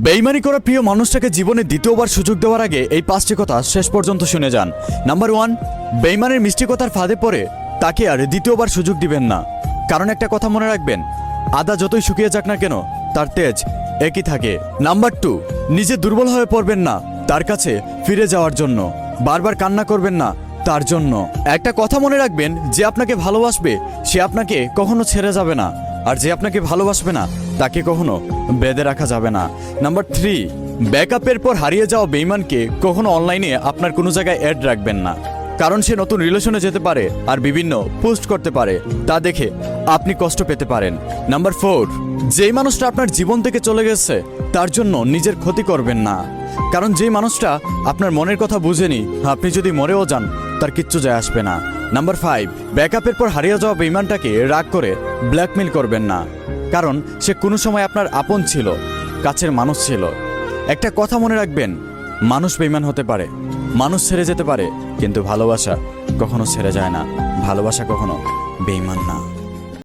বেইমানি করা প্রিয় মানুষটাকে জীবনে দ্বিতীয়বার সুযোগ দেওয়ার আগে এই 5টি কথা শেষ পর্যন্ত শুনে যান। নাম্বার 1, বেইমানের মিষ্টি কথার ফাঁদে পড়ে তাকে আর দ্বিতীয়বার সুযোগ দিবেন না। কারণ একটা কথা মনে রাখবেন, আদা যতই শুকিয়ে যাক না কেন তার তেজ একই থাকে। নাম্বার 2, নিজে দুর্বল হয়ে পড়বেন না তার কাছে ফিরে যাওয়ার জন্য। বারবার কান্না করবেন না তার জন্য। একটা কথা মনে রাখবেন, যে আপনাকে ভালোবাসবে সে আপনাকে কখনো ছেড়ে যাবে না, আর যে আপনাকে ভালোবাসবে না তাকে কখনো বেঁধে রাখা যাবে না। নাম্বার 3, ব্যাকআপের পর হারিয়ে যাওয়া বেইমানকে কখনো অনলাইনে আপনার কোনো জায়গায় অ্যাড রাখবেন না। কারণ সে নতুন রিলেশনে যেতে পারে আর বিভিন্ন পোস্ট করতে পারে, তা দেখে আপনি কষ্ট পেতে পারেন। নাম্বার 4, যেই মানুষটা আপনার জীবন থেকে চলে গেছে তার জন্য নিজের ক্ষতি করবেন না। কারণ যেই মানুষটা আপনার মনের কথা বুঝেনি, আপনি যদি মরেও যান তার কিচ্ছু যায় আসবে না। নাম্বার 5, ব্যাকআপের পর হারিয়ে যাওয়া বেইমানটাকে রাগ করে ব্ল্যাকমেল করবেন না। কারণ সে কোনো সময় আপনার আপন ছিল, কাছের মানুষ ছিল। একটা কথা মনে রাখবেন, মানুষ বেইমান হতে পারে, মানুষ ছেড়ে যেতে পারে, কিন্তু ভালোবাসা কখনো ছেড়ে যায় না। ভালোবাসা কখনো বেইমান না।